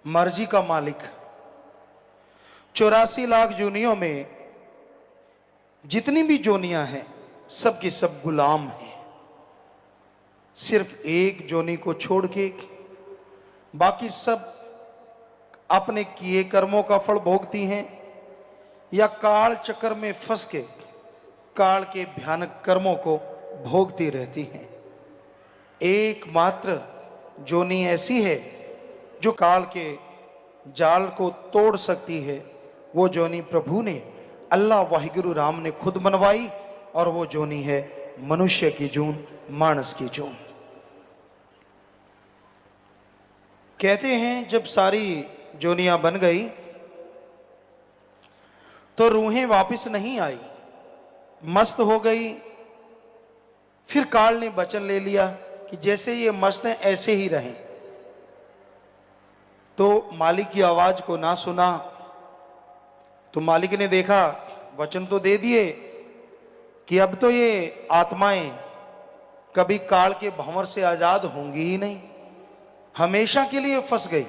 मर्जी का मालिक। 84 लाख जोनियों में जितनी भी जोनियां हैं सब की सब गुलाम हैं। सिर्फ एक जोनी को छोड़ के बाकी सब अपने किए कर्मों का फल भोगती हैं या काल चक्कर में फंस के काल के भयानक कर्मों को भोगती रहती हैं। एकमात्र जोनी ऐसी है जो काल के जाल को तोड़ सकती है। वो जोनी प्रभु ने, अल्लाह वाहिगुरु राम ने खुद बनवाई और वो जोनी है मनुष्य की जून, मानस की जून। कहते हैं जब सारी जोनियां बन गई तो रूहें वापस नहीं आई, मस्त हो गई। फिर काल ने वचन ले लिया कि जैसे ये मस्त हैं ऐसे ही रहें। तो मालिक की आवाज को ना सुना तो मालिक ने देखा, वचन तो दे दिए कि अब तो ये आत्माएं कभी काल के भंवर से आजाद होंगी ही नहीं, हमेशा के लिए फंस गई।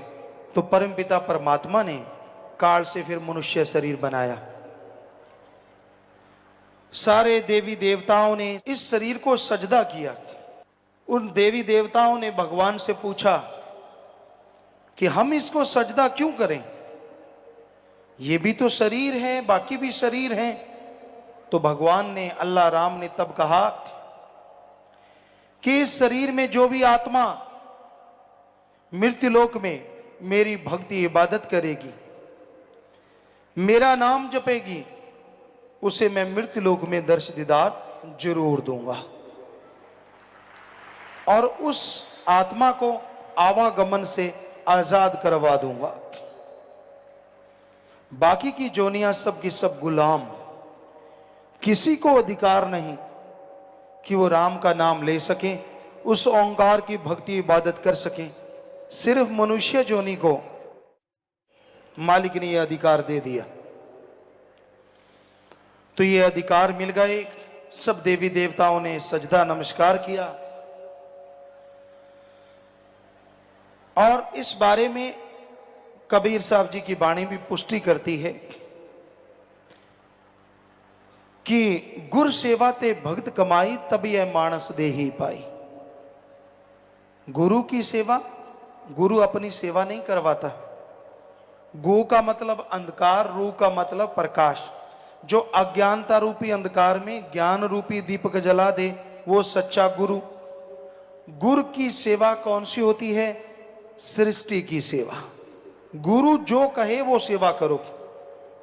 तो परमपिता परमात्मा ने काल से फिर मनुष्य शरीर बनाया। सारे देवी देवताओं ने इस शरीर को सजदा किया। उन देवी देवताओं ने भगवान से पूछा कि हम इसको सजदा क्यों करें, ये भी तो शरीर है, बाकी भी शरीर हैं। तो भगवान ने, अल्लाह राम ने तब कहा कि इस शरीर में जो भी आत्मा मृत्युलोक में मेरी भक्ति इबादत करेगी, मेरा नाम जपेगी, उसे मैं मृत्युलोक में दर्श दीदार जरूर दूंगा और उस आत्मा को आवागमन से आजाद करवा दूंगा। बाकी की जोनियां सब की सब गुलाम, किसी को अधिकार नहीं कि वो राम का नाम ले सकें, उस ओंकार की भक्ति इबादत कर सकें। सिर्फ मनुष्य जोनी को मालिक ने यह अधिकार दे दिया। तो ये अधिकार मिल गए। सब देवी देवताओं ने सजदा नमस्कार किया और इस बारे में कबीर साहब जी की वाणी भी पुष्टि करती है कि गुर सेवा ते भक्त कमाई तब यह मानस दे ही पाई। गुरु की सेवा, गुरु अपनी सेवा नहीं करवाता। गो का मतलब अंधकार, रू का मतलब प्रकाश। जो अज्ञानता रूपी अंधकार में ज्ञान रूपी दीपक जला दे वो सच्चा गुरु। गुरु की सेवा कौन सी होती है? सृष्टि की सेवा। गुरु जो कहे वो सेवा करो।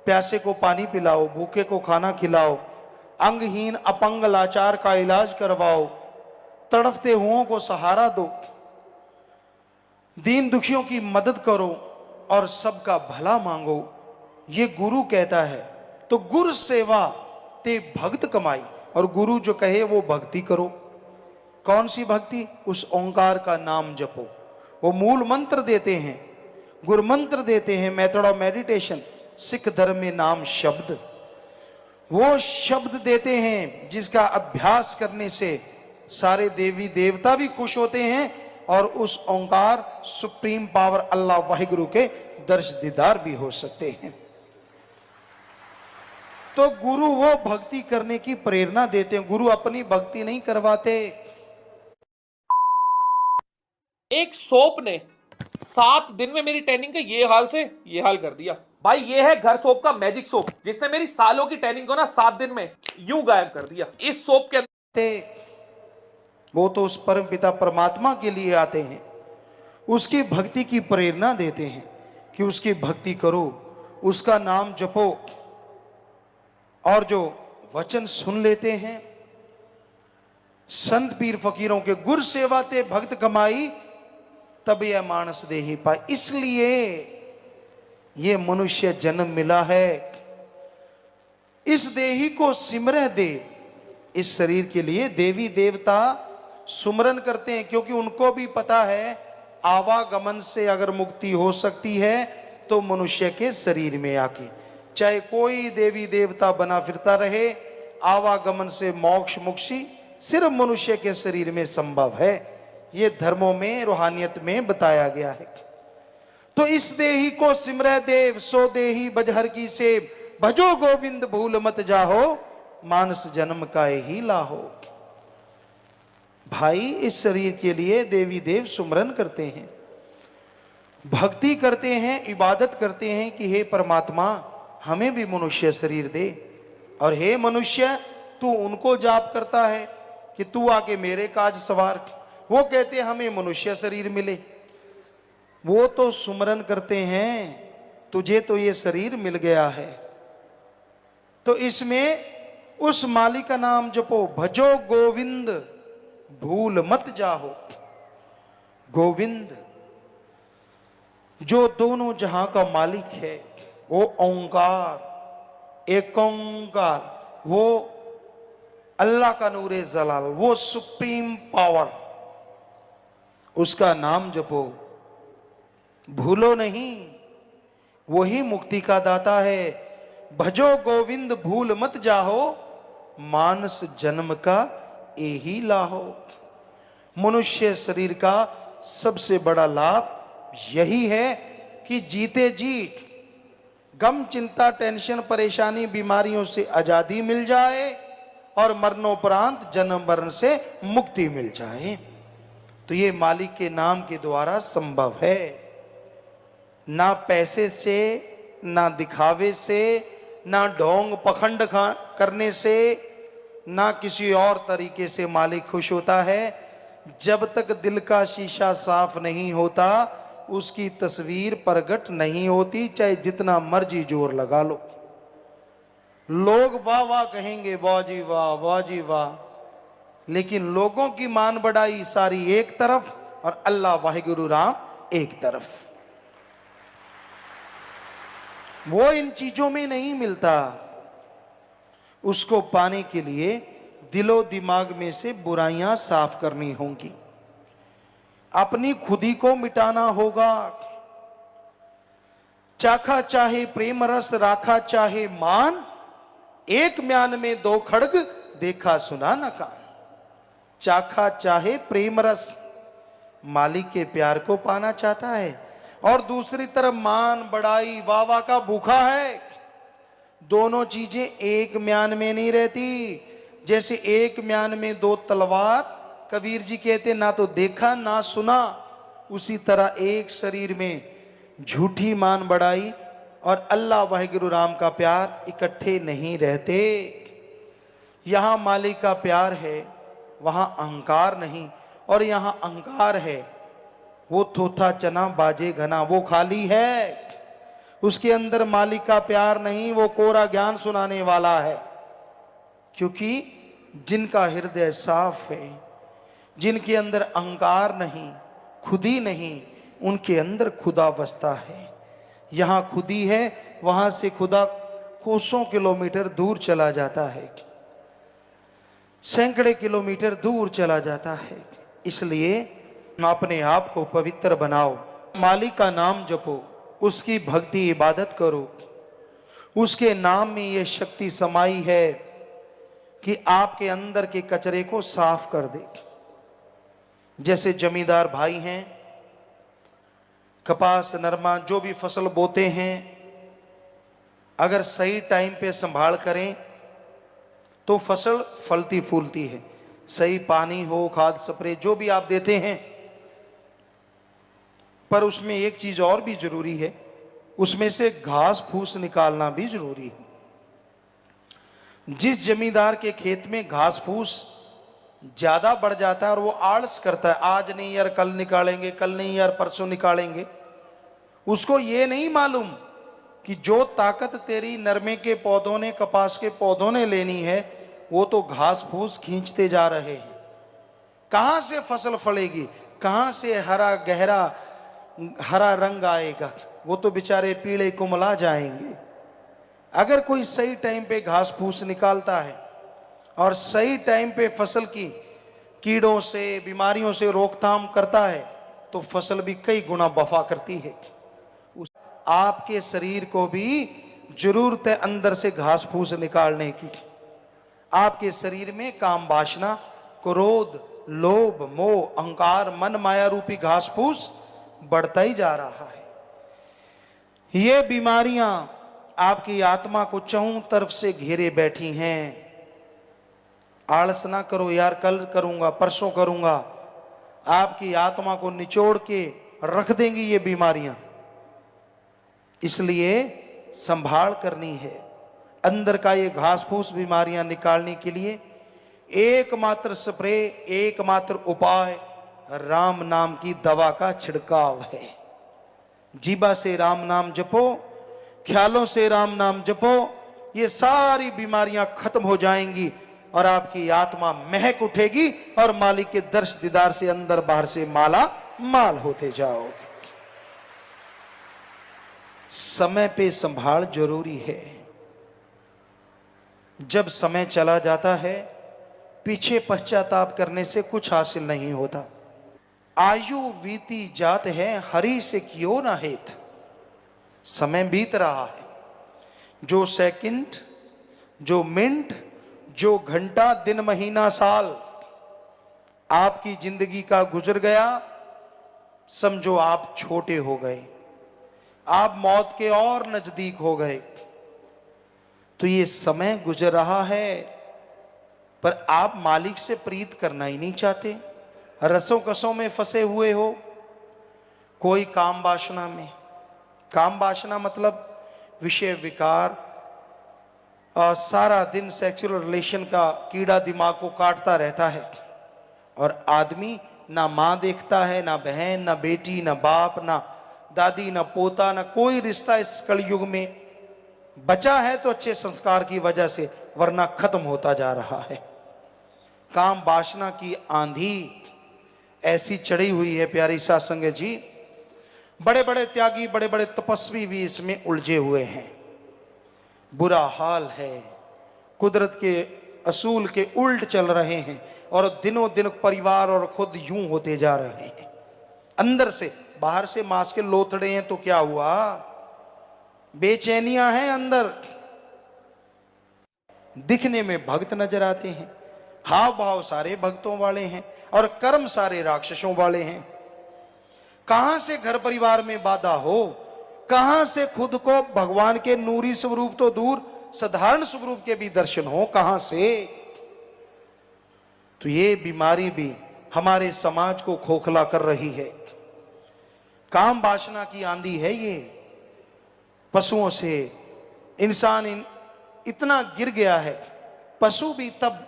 प्यासे को पानी पिलाओ, भूखे को खाना खिलाओ, अंगहीन अपंग लाचार का इलाज करवाओ, तड़फते हुओं को सहारा दो, दीन दुखियों की मदद करो और सबका भला मांगो। ये गुरु कहता है। तो गुरु सेवा ते भक्त कमाई, और गुरु जो कहे वो भक्ति करो। कौन सी भक्ति? उस ओंकार का नाम जपो। वो मूल मंत्र देते हैं, गुरु मंत्र देते हैं, मेथड ऑफ मेडिटेशन। सिख धर्म में नाम शब्द, वो शब्द देते हैं जिसका अभ्यास करने से सारे देवी देवता भी खुश होते हैं और उस ओंकार सुप्रीम पावर अल्लाह वाहिगुरु के दर्श दीदार भी हो सकते हैं। तो गुरु वो भक्ति करने की प्रेरणा देते हैं, गुरु अपनी भक्ति नहीं करवाते। एक सोप ने 7 दिन में मेरी टैनिंग का ये हाल से ये हाल कर दिया। भाई ये है घर सोप का मैजिक सोप, जिसने मेरी सालों की टैनिंग को ना 7 दिन में यूं गायब कर दिया। इस सोप के अंदर वो तो उस परम पिता परमात्मा के लिए आते हैं, उसकी भक्ति की प्रेरणा देते हैं कि उसकी भक्ति करो, उसका नाम जपो। और जो वचन सुन लेते हैं संत पीर फकीरों के, गुर सेवा ते भक्त कमाई तब यह मानस दे ही पाए। इसलिए ये मनुष्य जन्म मिला है। इस देही को सिमरह दे। इस शरीर के लिए देवी देवता सुमरन करते हैं, क्योंकि उनको भी पता है आवागमन से अगर मुक्ति हो सकती है तो मनुष्य के शरीर में आके, चाहे कोई देवी देवता बना फिरता रहे, आवागमन से मोक्ष मुक्ति सिर्फ मनुष्य के शरीर में संभव है। ये धर्मों में, रूहानियत में बताया गया है। तो इस देही को सिमरै देव, सो देही बजहर की सेव, भजो गोविंद भूल मत जाहो, मानस जन्म का ही लाहो। भाई इस शरीर के लिए देवी देव सुमरन करते हैं, भक्ति करते हैं, इबादत करते हैं कि हे परमात्मा हमें भी मनुष्य शरीर दे। और हे मनुष्य तू उनको जाप करता है कि तू आके मेरे काज सवार, वो कहते हमें मनुष्य शरीर मिले। वो तो सुमरन करते हैं, तुझे तो ये शरीर मिल गया है, तो इसमें उस मालिक का नाम जपो, भजो गोविंद भूल मत जाहो। गोविंद जो दोनों जहां का मालिक है, वो ओंकार, एक ओंकार, वो अल्लाह का नूरे जलाल, वो सुप्रीम पावर, उसका नाम जपो, भूलो नहीं, वही मुक्ति का दाता है। भजो गोविंद भूल मत जाहो, मानस जन्म का यही लाहो। मनुष्य शरीर का सबसे बड़ा लाभ यही है कि जीते जी गम, चिंता, टेंशन, परेशानी, बीमारियों से आजादी मिल जाए और मरणोपरांत जन्म मरण से मुक्ति मिल जाए। तो ये मालिक के नाम के द्वारा संभव है, ना पैसे से, ना दिखावे से, ना ढोंग पखंड करने से, ना किसी और तरीके से मालिक खुश होता है। जब तक दिल का शीशा साफ नहीं होता उसकी तस्वीर प्रकट नहीं होती, चाहे जितना मर्जी जोर लगा लो। लोग वाह वाह कहेंगे, वाह जी वाह, वाह जी वाह, लेकिन लोगों की मान बढ़ाई सारी एक तरफ और अल्लाह वाहिगुरु राम एक तरफ। वो इन चीजों में नहीं मिलता। उसको पाने के लिए दिलो दिमाग में से बुराइयां साफ करनी होंगी, अपनी खुदी को मिटाना होगा। चाखा चाहे प्रेम रस, राखा चाहे मान, एक म्यान में दो खड़ग, देखा सुना न कान। चाखा चाहे प्रेम रस, मालिक के प्यार को पाना चाहता है, और दूसरी तरफ मान बढ़ाई वावा का भूखा है। दोनों चीजें एक म्यान में नहीं रहती। जैसे एक म्यान में दो तलवार, कबीर जी कहते ना तो देखा ना सुना, उसी तरह एक शरीर में झूठी मान बढ़ाई और अल्लाह वाहिगुरु राम का प्यार इकट्ठे नहीं रहते। यहां मालिक का प्यार है, वहां अहंकार नहीं, और यहां अहंकार है वो थोथा चना बाजे घना, वो खाली है, उसके अंदर मालिक का प्यार नहीं, वो कोरा ज्ञान सुनाने वाला है। क्योंकि जिनका हृदय साफ है, जिनके अंदर अहंकार नहीं, खुदी नहीं, उनके अंदर खुदा बसता है। यहां खुदी है, वहां से खुदा कोसों किलोमीटर दूर चला जाता है, सैकड़े किलोमीटर दूर चला जाता है। इसलिए अपने आप को पवित्र बनाओ, मालिक का नाम जपो, उसकी भक्ति इबादत करो। उसके नाम में यह शक्ति समाई है कि आपके अंदर के कचरे को साफ कर दे। जैसे जमींदार भाई हैं, कपास, नरमा, जो भी फसल बोते हैं, अगर सही टाइम पे संभाल करें तो फसल फलती फूलती है। सही पानी हो, खाद, स्प्रे जो भी आप देते हैं, पर उसमें एक चीज और भी जरूरी है, उसमें से घास फूस निकालना भी जरूरी है। जिस जमींदार के खेत में घास फूस ज्यादा बढ़ जाता है और वो आलस करता है, आज नहीं यार कल निकालेंगे, कल नहीं यार परसों निकालेंगे, उसको ये नहीं मालूम कि जो ताकत तेरी नरमे के पौधों ने, कपास के पौधों ने लेनी है, वो तो घास फूस खींचते जा रहे हैं। कहां से फसल फलेगी, कहां से हरा गहरा हरा रंग आएगा, वो तो बेचारे पीले कुमला जाएंगे। अगर कोई सही टाइम पे घास फूस निकालता है और सही टाइम पे फसल की कीड़ों से, बीमारियों से रोकथाम करता है, तो फसल भी कई गुना वफा करती है। आपके शरीर को भी जरूरत है अंदर से घास फूस निकालने की। आपके शरीर में काम, वासना, क्रोध, लोभ, मोह, अहंकार, मन माया रूपी घास फूस बढ़ता ही जा रहा है। ये बीमारियां आपकी आत्मा को चहुं तरफ से घेरे बैठी हैं। आलस ना करो यार, कल करूंगा, परसों करूंगा। आपकी आत्मा को निचोड़ के रख देंगी ये बीमारियां। इसलिए संभाल करनी है। अंदर का ये घास फूस बीमारियां निकालने के लिए एकमात्र स्प्रे, एकमात्र उपाय राम नाम की दवा का छिड़काव है। जीभा से राम नाम जपो, ख्यालों से राम नाम जपो, ये सारी बीमारियां खत्म हो जाएंगी और आपकी आत्मा महक उठेगी और मालिक के दर्श दीदार से अंदर बाहर से माला माल होते जाओगे। समय पे संभाल जरूरी है। जब समय चला जाता है, पीछे पश्चाताप करने से कुछ हासिल नहीं होता। आयु बीती जात है, हरि से क्यों ना हेत। समय बीत रहा है, जो सेकंड, जो मिनट, जो घंटा, दिन, महीना, साल आपकी जिंदगी का गुजर गया, समझो आप छोटे हो गए, आप मौत के और नजदीक हो गए। तो ये समय गुजर रहा है, पर आप मालिक से प्रीत करना ही नहीं चाहते। रसों कसों में फंसे हुए हो, कोई काम वासना में। काम वासना मतलब विषय विकार, सारा दिन सेक्सुअल रिलेशन का कीड़ा दिमाग को काटता रहता है। और आदमी ना माँ देखता है, ना बहन, ना बेटी, ना बाप, ना दादी, ना पोता, ना कोई रिश्ता इस कलयुग में बचा है तो अच्छे संस्कार की वजह से, वरना खत्म होता जा रहा है। काम वासना की आंधी ऐसी चढ़ी हुई है प्यारी साध संगत जी। बड़े बड़े त्यागी, बड़े बड़े तपस्वी भी इसमें उलझे हुए हैं। बुरा हाल है, कुदरत के असूल के उल्ट चल रहे हैं और दिनों दिन परिवार और खुद यूं होते जा रहे हैं। अंदर से, बाहर से मांस के लोथड़े हैं तो क्या हुआ, बेचैनियां हैं अंदर। दिखने में भक्त नजर आते हैं, हाव भाव सारे भक्तों वाले हैं और कर्म सारे राक्षसों वाले हैं। कहां से घर परिवार में बाधा हो, कहां से खुद को भगवान के नूरी स्वरूप तो दूर, साधारण स्वरूप के भी दर्शन हो, कहां से। तो ये बीमारी भी हमारे समाज को खोखला कर रही है। काम वासना की आंधी है ये। पशुओं से इंसान इतना गिर गया है। पशु भी तब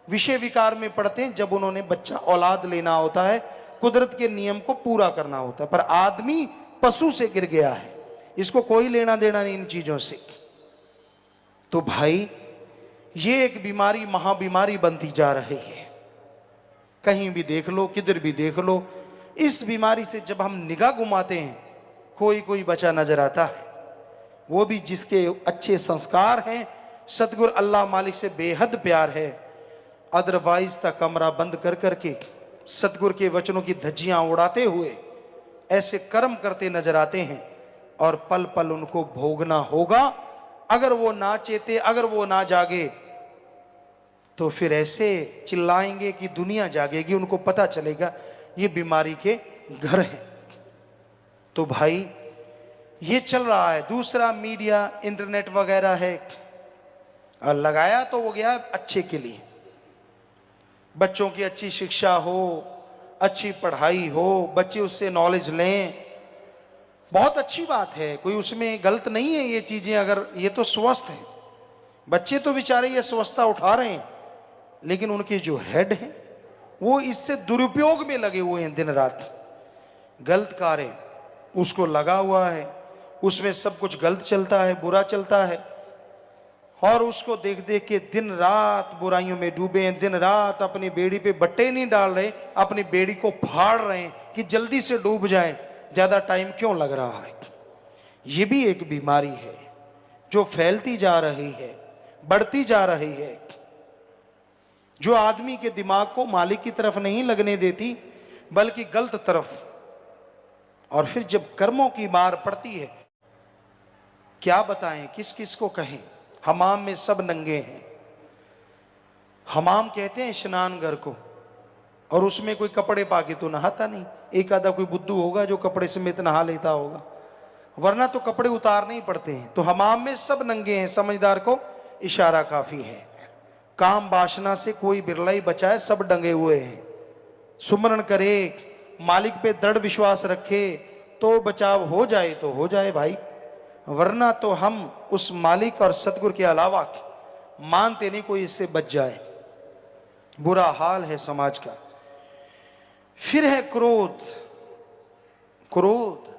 विषय विकार में पड़ते हैं जब उन्होंने बच्चा औलाद लेना होता है, कुदरत के नियम को पूरा करना होता है। पर आदमी पशु से गिर गया है, इसको कोई लेना देना नहीं इन चीजों से। तो भाई ये एक बीमारी, महाबीमारी बनती जा रही है। कहीं भी देख लो, किधर भी देख लो, इस बीमारी से जब हम निगाह घुमाते हैं, कोई कोई बचा नजर आता है। वो भी जिसके अच्छे संस्कार हैं, सतगुरु अल्लाह मालिक से बेहद प्यार है। अदरवाइज तक कमरा बंद कर करके सतगुरु के वचनों की धज्जियां उड़ाते हुए ऐसे कर्म करते नजर आते हैं और पल पल उनको भोगना होगा। अगर वो ना चेते, अगर वो ना जागे, तो फिर ऐसे चिल्लाएंगे कि दुनिया जागेगी, उनको पता चलेगा ये बीमारी के घर हैं। तो भाई ये चल रहा है। दूसरा मीडिया, इंटरनेट वगैरह है, और लगाया तो वो गया अच्छे के लिए। बच्चों की अच्छी शिक्षा हो, अच्छी पढ़ाई हो, बच्चे उससे नॉलेज लें, बहुत अच्छी बात है, कोई उसमें गलत नहीं है ये चीजें। अगर ये तो स्वस्थ है, बच्चे तो बेचारे ये स्वस्थता उठा रहे हैं, लेकिन उनके जो हेड हैं वो इससे दुरुपयोग में लगे हुए हैं। दिन रात गलत कार्य उसको लगा हुआ है, उसमें सब कुछ गलत चलता है, बुरा चलता है, और उसको देख देख के दिन रात बुराइयों में डूबे हैं। दिन रात अपनी बेड़ी पे बट्टे नहीं डाल रहे, अपनी बेड़ी को फाड़ रहे हैं कि जल्दी से डूब जाए, ज्यादा टाइम क्यों लग रहा है। ये भी एक बीमारी है जो फैलती जा रही है, बढ़ती जा रही है, जो आदमी के दिमाग को मालिक की तरफ नहीं लगने देती बल्कि गलत तरफ। और फिर जब कर्मों की मार पड़ती है, क्या बताएं, किस किस को कहें। हमाम में सब नंगे हैं। हमाम कहते हैं स्नान घर को, और उसमें कोई कपड़े पाके तो नहाता नहीं। एक आधा कोई बुद्धू होगा जो कपड़े समेत नहा लेता होगा, वरना तो कपड़े उतारने ही पड़ते हैं। तो हमाम में सब नंगे हैं, समझदार को इशारा काफी है। काम वासना से कोई बिरला ही बचा है, सब डंगे हुए हैं। सुमरण करे, मालिक पे दृढ़ विश्वास रखे, तो बचाव हो जाए तो हो जाए भाई, वरना तो हम उस मालिक और सतगुरु के अलावा मानते नहीं कोई इससे बच जाए। बुरा हाल है समाज का। फिर है क्रोध। क्रोध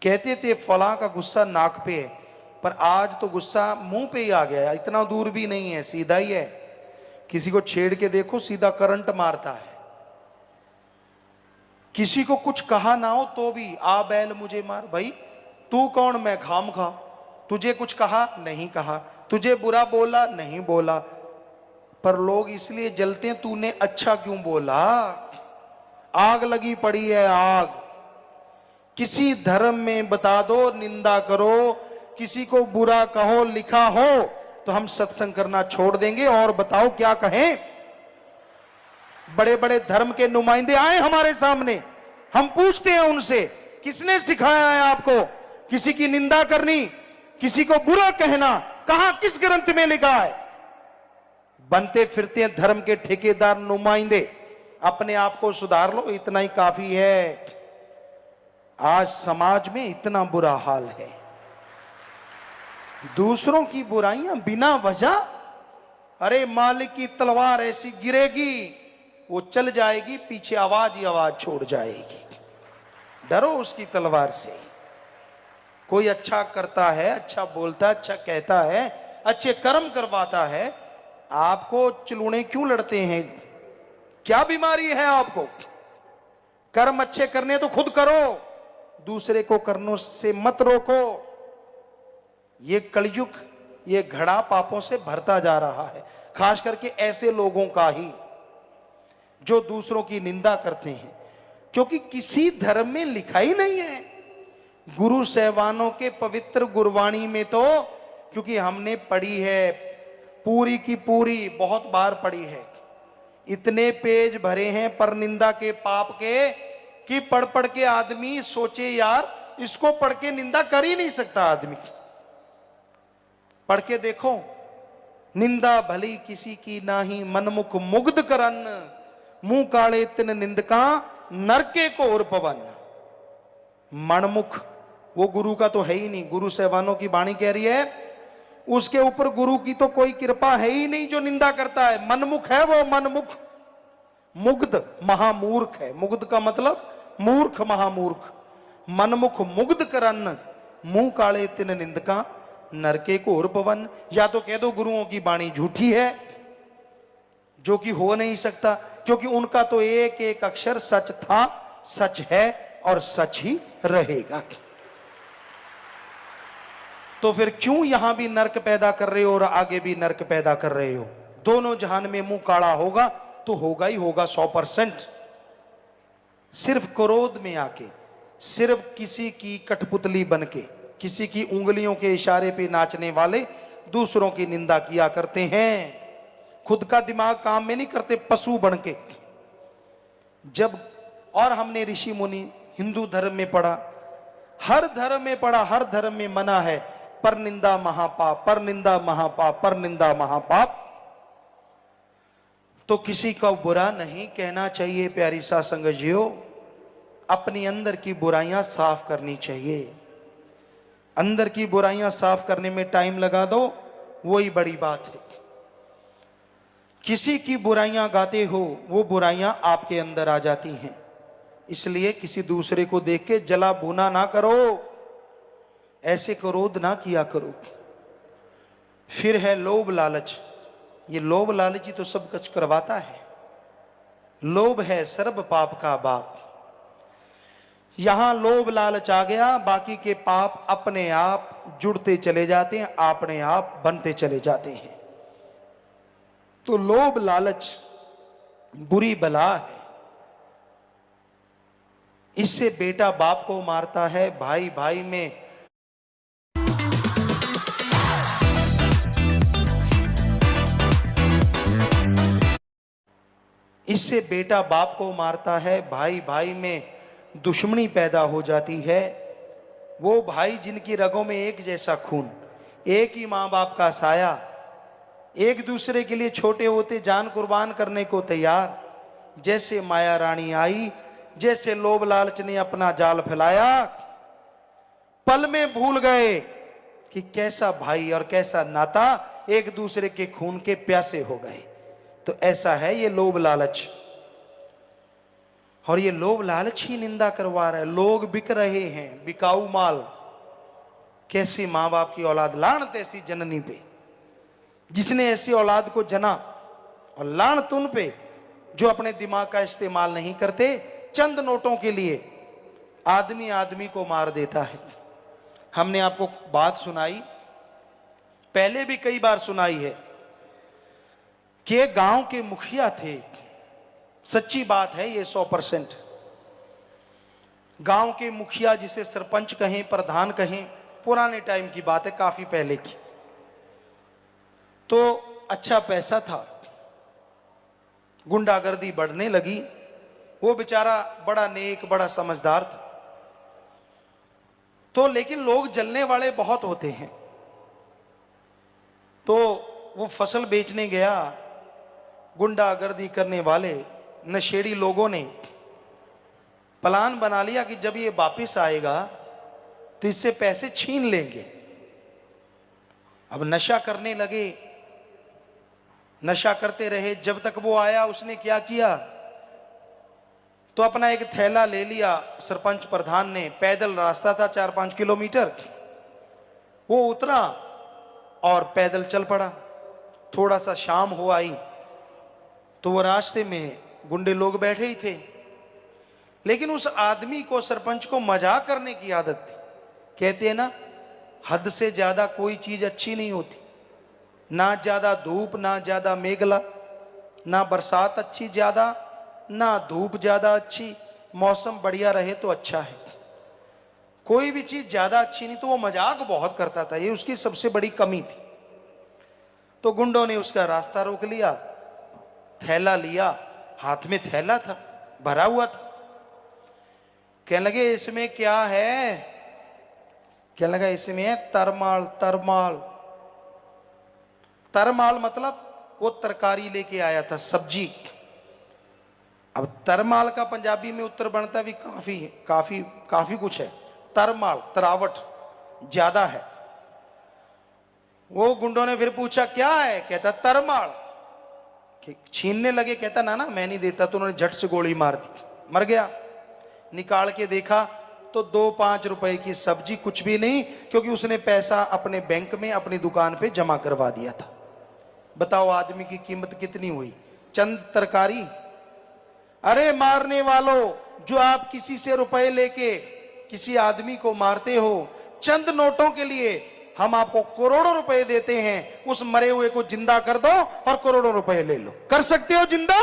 कहते थे फला का गुस्सा नाक पे है, पर आज तो गुस्सा मुंह पे ही आ गया है। इतना दूर भी नहीं है, सीधा ही है। किसी को छेड़ के देखो, सीधा करंट मारता है। किसी को कुछ कहा ना हो तो भी आ बैल मुझे मार। भाई तू कौन, मैं खाम खा। तुझे कुछ कहा नहीं कहा, तुझे बुरा बोला नहीं बोला, पर लोग इसलिए जलते हैं तूने अच्छा क्यों बोला। आग लगी पड़ी है, आग। किसी धर्म में बता दो, निंदा करो, किसी को बुरा कहो, लिखा हो तो हम सत्संग करना छोड़ देंगे। और बताओ क्या कहें। बड़े बड़े धर्म के नुमाइंदे आए हमारे सामने, हम पूछते हैं उनसे, किसने सिखाया है आपको किसी की निंदा करनी, किसी को बुरा कहना। कहां, किस ग्रंथ में लिखा है। बनते फिरते हैं धर्म के ठेकेदार नुमाइंदे। अपने आप को सुधार लो, इतना ही काफी है। आज समाज में इतना बुरा हाल है। दूसरों की बुराइयां बिना वजह, अरे मालिक की तलवार ऐसी गिरेगी, वो चल जाएगी, पीछे आवाज ही आवाज छोड़ जाएगी। डरो उसकी तलवार से। कोई अच्छा करता है, अच्छा बोलता है, अच्छा कहता है, अच्छे कर्म करवाता है, आपको चलूने क्यों लड़ते हैं। क्या बीमारी है आपको। कर्म अच्छे करने तो खुद करो, दूसरे को करने से मत रोको। ये कलयुग, ये घड़ा पापों से भरता जा रहा है, खास करके ऐसे लोगों का ही जो दूसरों की निंदा करते हैं, क्योंकि किसी धर्म में लिखा ही नहीं है। गुरु सहवानों के पवित्र गुरबाणी में तो, क्योंकि हमने पढ़ी है पूरी की पूरी, बहुत बार पढ़ी है, इतने पेज भरे हैं पर निंदा के पाप के कि पढ़ पढ़ के आदमी सोचे यार इसको पढ़ के निंदा कर ही नहीं सकता आदमी। पढ़ के देखो, निंदा भली किसी की नाही, मनमुख मुग्ध करन, मुंह काले तिन निंदका, नरके को और पवन। मनमुख वो गुरु का तो है ही नहीं। गुरु सहवानों की वाणी कह रही है, उसके ऊपर गुरु की तो कोई कृपा है ही नहीं जो निंदा करता है। मनमुख है वो, मनमुख। मुग्ध महामूर्ख है। मुग्ध का मतलब मूर्ख, महामूर्ख। मनमुख मुग्ध करन, मुंह काले तिन निंदका, नरके को और पवन। या तो कह दो गुरुओं की वाणी झूठी है, जो कि हो नहीं सकता, क्योंकि उनका तो एक एक अक्षर सच था, सच है और सच ही रहेगा। तो फिर क्यों यहां भी नरक पैदा कर रहे हो और आगे भी नरक पैदा कर रहे हो। दोनों जहान में मुंह काला होगा तो होगा ही होगा 100%। सिर्फ क्रोध में आके, सिर्फ किसी की कठपुतली बनके, किसी की उंगलियों के इशारे पे नाचने वाले दूसरों की निंदा किया करते हैं। खुद का दिमाग काम में नहीं करते, पशु बनके। जब, और हमने ऋषि मुनि हिंदू धर्म में पढ़ा, हर धर्म में पढ़ा, हर धर्म में मना है पर निंदा महापाप, पर निंदा महापाप, पर निंदा महापाप। तो किसी का बुरा नहीं कहना चाहिए प्यारी सा संगजियो। अपनी अंदर की बुराइयां साफ करनी चाहिए। अंदर की बुराइयां साफ करने में टाइम लगा दो, वही बड़ी बात है। किसी की बुराइयां गाते हो, वो बुराइयां आपके अंदर आ जाती हैं। इसलिए किसी दूसरे को देख के जला भुना ना करो, ऐसे क्रोध ना किया करो। फिर है लोभ लालच। ये लोभ लालच ही तो सब कुछ करवाता है। लोभ है सर्व पाप का बाप। यहां लोभ लालच आ गया, बाकी के पाप अपने आप जुड़ते चले जाते हैं, अपने आप बनते चले जाते हैं। तो लोभ लालच बुरी बला है। इससे बेटा बाप को मारता है, भाई भाई में, इससे बेटा बाप को मारता है, भाई भाई में दुश्मनी पैदा हो जाती है। वो भाई जिनकी रगों में एक जैसा खून, एक ही मां बाप का साया, एक दूसरे के लिए छोटे होते जान कुर्बान करने को तैयार, जैसे माया रानी आई, जैसे लोभ लालच ने अपना जाल फैलाया, पल में भूल गए कि कैसा भाई और कैसा नाता, एक दूसरे के खून के प्यासे हो गए। तो ऐसा है ये लोभ लालच, और ये लोभ लालच ही निंदा करवा रहा है। लोग बिक रहे हैं, बिकाऊ माल। कैसी मां बाप की औलाद, लानत ऐसी जननी पे जिसने ऐसी औलाद को जना, और लानत उन पे जो अपने दिमाग का इस्तेमाल नहीं करते, चंद नोटों के लिए आदमी आदमी को मार देता है। हमने आपको बात सुनाई, पहले भी कई बार सुनाई है, कि एक गांव के मुखिया थे। सच्ची बात है ये 100%। गांव के मुखिया, जिसे सरपंच कहें, प्रधान कहें, पुराने टाइम की बात है, काफी पहले की। तो अच्छा पैसा था, गुंडागर्दी बढ़ने लगी। वो बेचारा बड़ा नेक, बड़ा समझदार था। तो लेकिन लोग जलने वाले बहुत होते हैं। तो वो फसल बेचने गया, गुंडागर्दी करने वाले नशेड़ी लोगों ने प्लान बना लिया कि जब ये वापिस आएगा तो इससे पैसे छीन लेंगे। अब नशा करने लगे, नशा करते रहे। जब तक वो आया, उसने क्या किया, तो अपना एक थैला ले लिया सरपंच प्रधान ने। पैदल रास्ता था 4-5 किलोमीटर। वो उतरा और पैदल चल पड़ा। थोड़ा सा शाम हो आई तो वो रास्ते में गुंडे लोग बैठे ही थे। लेकिन उस आदमी को, सरपंच को, मजाक करने की आदत थी। कहते हैं ना, हद से ज्यादा कोई चीज अच्छी नहीं होती। ना ज्यादा धूप, ना ज्यादा मेघला, ना बरसात अच्छी ज्यादा, ना धूप ज्यादा अच्छी। मौसम बढ़िया रहे तो अच्छा है। कोई भी चीज ज्यादा अच्छी नहीं। तो वो मजाक बहुत करता था, ये उसकी सबसे बड़ी कमी थी। तो गुंडों ने उसका रास्ता रोक लिया, थैला लिया, हाथ में थैला था, भरा हुआ था। कहने लगे इसमें क्या है? कहने लगा इसमें है तरमाल। तरमाल, तरमाल मतलब वो तरकारी लेके आया था, सब्जी। अब तरमाल का पंजाबी में उत्तर बनता भी काफी काफी काफी कुछ है। तरमाल, तरावट ज्यादा है। वो गुंडों ने फिर पूछा क्या है? कहता तरमाल। छीनने लगे, कहता ना ना मैं नहीं देता। तो उन्होंने झट से गोली मार दी, मर गया। निकाल के देखा तो 2-5 रुपए की सब्जी, कुछ भी नहीं, क्योंकि उसने पैसा अपने बैंक में, अपनी दुकान पे जमा करवा दिया था। बताओ आदमी की कीमत कितनी हुई? चंद तरकारी। अरे मारने वालों, जो आप किसी से रुपए लेके किसी आदमी को मारते हो, चंद नोटों के लिए हम आपको करोड़ों रुपए देते हैं। उस मरे हुए को जिंदा कर दो और करोड़ों रुपए ले लो। कर सकते हो जिंदा?